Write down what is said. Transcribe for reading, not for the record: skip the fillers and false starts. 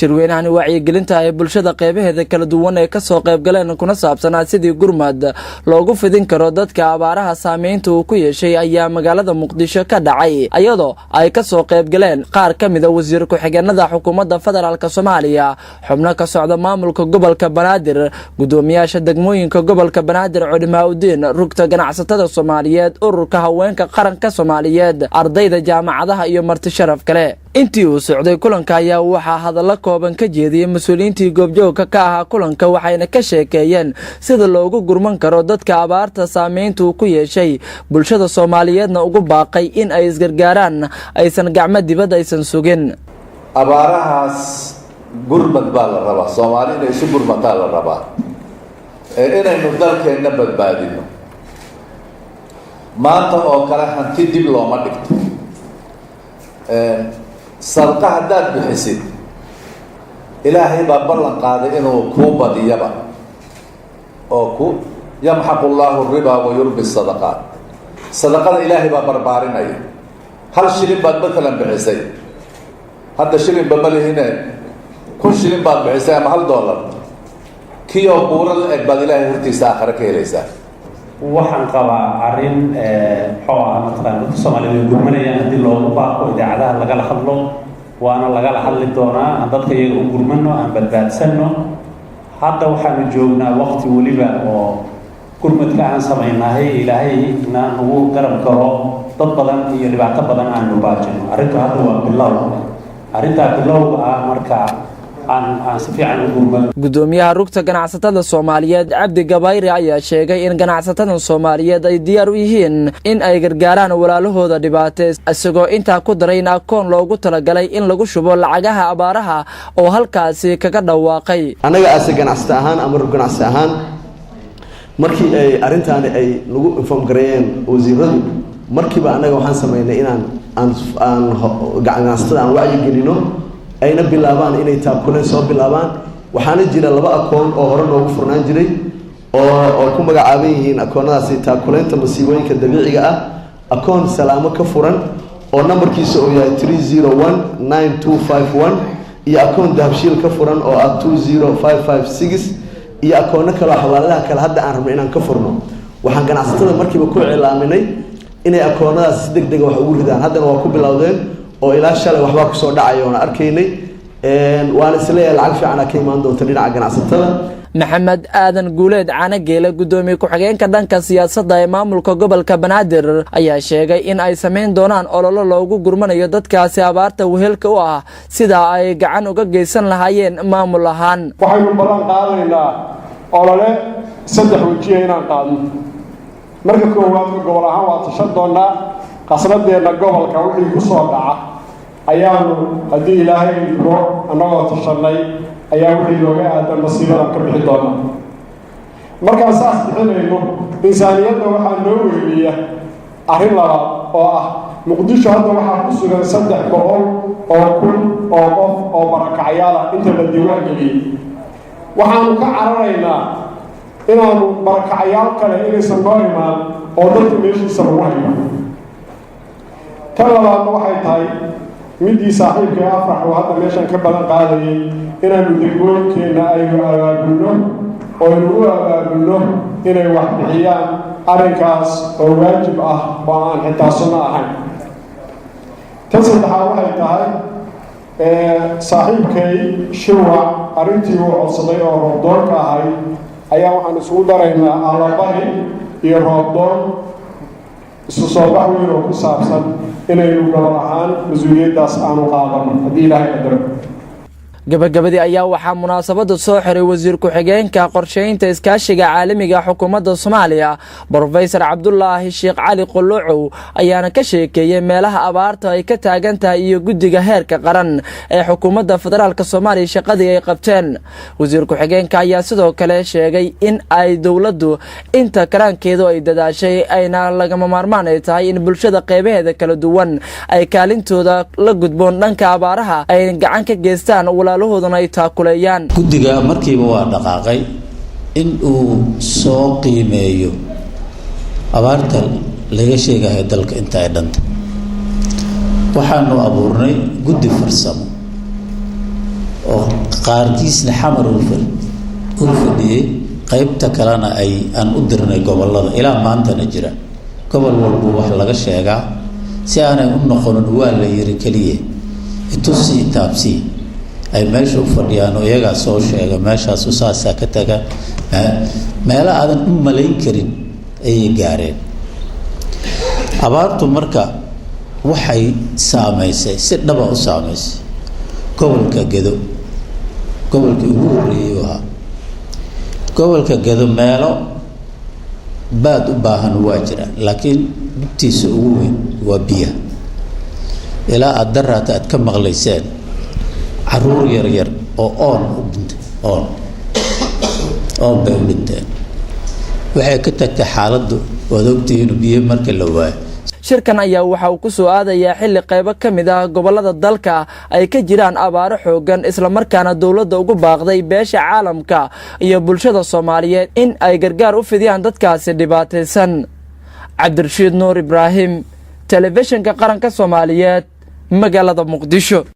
shirweynahan wacyigelinta ay bulshada qeybaheeda kala duwan ee ka soo qayb galeen kuna saabsanaa sidii gurmad loogu fidin karo dadka abaaraha saameynta uu ku yeeshay ayaa magaalada Muqdisho ka dhacay iyadoo ay ka soo qayb galeen qaar kamid ah wasiir ku-xigeenada xukuumadda federaalka Soomaaliya xubno ka socda maamulka gobolka Banaadir gudoomiyaasha degmooyinka gobolka Banaadir Culimaaddin rugta ganacsatada Soomaaliyeed ururka haweenka qaranka Soomaaliyeed ardayda jaamacadaha iyo marti sharaf kale intii uu socday kulanka ayaa waxa hadallo kooban ka jeediyay mas'uuliyiintii goobjoogka ka ahaa kulanka waxayna ka sheekeeyeen sida loogu gurman karo dadka abaarta saameynta uu ku yeeshay bulshada Soomaaliyeedna ugu baaqay in ay isgargaaraan aysan gacmo dibadda aysan sugin abaarahaas gurmad baa la rabaa Soomaalida isu gurmataa la rabaa inaynu dalkeena badbaadino maanta oo kale hanti dib looma dhigto sadqa haddaad bixisid ilaahay baa ballan qaaday inuu kuu badiyaba oo ku yamxaqu Allahu riba wa yurbi sadaqaat sadaqada ilaahay baa barbaarinaya hal shilin baad matalan bixisay hadda shilin bamalihine kun shilin baad bixisay ama $1 kiyo buural eg baad ilaahay hortiisa aakhira ka helaysaa waxaan qabaa arrin mataqaanaa Soomaaliyeed gurmanayaan hadii loogu baaqo idaacadaha lagala hadlo waana lagala hadli doonaa dadka iyaga u gurmano aan badbaadsano hadda waxaanu joognaa waqti waliba oo gurmadka aan samaynahay ilaahay inaan ugu garab karo dad badan iyo dhibaato badan aan baajino arrinta hadda waa bilow arrinta bilowga ah marka gudoomiyaha rugta ganacsatada Soomaaliyeed Cabdi Gabayri ayaa sheegay in ganacsatada Soomaaliyeed ay diyaar u yihiin in ay gargaaraan walaalahooda dhibaateys asagoo inta ku daray in akoon loogu talagalay in lagu shubo lacagaha abaaraha oo halkaasi kaga dhawaaqay anaga asay ganacsato ahaan ama rug ganacsi ahaan markii ay arintan ay lagu inform gareeyeen wasiiradu markiiba anaga waxaan sameeynay inaan ganacsatada aan wacyi gelino ayna bilaabaan inay taakuleen soo bilaabaan waxaana jira 2 akoon oo hore loogu furnaan jiray oo ku magacaaban yihiin akoonadaasi taakuleenta masiibooyinka dabiiciga ah akoon salaamo ka furan oo nambarkiisa uu yahay 3019251 iyo akoon dahabshiil ka furan oo ah 20556 iyo akoonno kale xawaaladaha kale hadda aan rabno inaan ka furno waxaan ganacsatada markiiba ku cilaaminay inay akoonadaas si degdeg wax ugu ridaan haddana waa ku bilowdeen oo ilaa shalay waxba ku soo dhacay oo arkaynay waan isleeyahay lacag fiican ka imaan doonta dhinaca ganacsatada Maxamed Aadan Guuleed Caanageele gudoomiye ku-xigeenka dhanka siyaasadda ee maamulka gobolka Banaadir ayaa sheegay in ay sameyn doonaan ololo loogu gurmanayo dadkaasi abaarta wehelka u ah sida ay gacan uga geysan lahaayeen maamul ahaan waxaynu balan qaadaynaa olole 3 wajiye inaan qaadno marka koowaad gobol ahaan waa tashan doonaa qasradeena gobolka wixii ku soo dhaca ayaanu hadii ilaahay idmo anagoo tashanay ayaa wixii looga aadan masiibada ka bixi doona markaan saas bixinayno insaaniyadda waxaa noo weydiiya arrin labaad oo ah Muqdisho hadda waxaa ku sugan 300 oo kun oo qof oo barakacyaal ah inta la diiwaan geliyay waxaanu ka cararaynaa inaanu barakacyaal kale inaysan noo imaan oo dadka meeshiisa lagu hayo talabaadna waxay tahay midii saaxiibka afrax oo hadda meeshan ka badan qaadayay inaanu degmooyinkeena ay abaabulno oo aynu u abaabulno inay wax bixiyaan arrinkaas oo waajib ah oo aan xitaa sunno ahayn tan saddexaad waxay tahay saaxiibkay shirwac arrintii uu codsaday oo roobdoonka ahayd ayaa waxaan isugu daraynaa allabari iyo roobdoon isu soo bax weyn oo ku saabsan inaynu gobol ahaan mas-uuliyaddaas aanu qaadano haddii ilaahay qadaro gabagabadii ayaa waxaa munaasabada soo xiray wasiir ku-xigeenka qorsheynta iskaashiga caalamiga xukuumadda Soomaaliya Professor Cabdullaahi Sheekh Cali Quluucow ayaana ka sheekeeyay meelaha abaarta ay ka taagan tahay iyo guddiga heerka qaran ee xukuumadda federaalka Soomaaliya shaqadii ay qabteen wasiir ku-xigeenka ayaa sidoo kale sheegay in ay dawladdu inta karaankeedu ay dadaashay ayna lagama maarmaan ay tahay in bulshada qeybaheeda kala duwan ay kaalintooda la gudboon dhanka abaaraha ay gacan ka geystaan guddiga markiiba waa dhaqaaqay in uu soo qiimeeyo abaarta laga sheegayo dalka inta ay dhanta waxaanu abuurnay guddi farsamo oo qaarkiisna xamar uu fadhiyey qaybta kalena aan u dirnay gobollada ilaa maantana jira gobol walba wax laga sheegaa si aanay u noqonin waa la yiri keliya itusi taabsi ay meesha u fadhiyaan oo iyagaa soo sheega meeshaas u saasaa ka taga meelo aadan u malayn karin ayay gaareen abaartu marka waxay saamaysay si dhaba u saamaysay gobolka Gedo gobolka ugu horeeyay waa gobolka Gedo meelo baad u baahan waa jira laakiin dibtiisa ugu weyn waa biyaha ilaa aad daraata aad ka maqlayseen caruur yar yar oo oon u dhintay oon bay u dhinteen waxay ka tagtay xaaladdu waad ogtihiin biyo marka la waayo shirkan ayaa waxa uu ku soo aadayaa xilli qaybo ka mid ah gobolada dalka ay ka jiraan abaaro xoogan isla markaana dawladda ugu baaqday beesha caalamka iyo bulshada Soomaaliyeed in ay gargaar u fidiyaan dadkaasi dhibaataysan Cabdirashiid Nuur Ibraahim telefishinka qaranka Soomaaliyeed magaalada Muqdisho.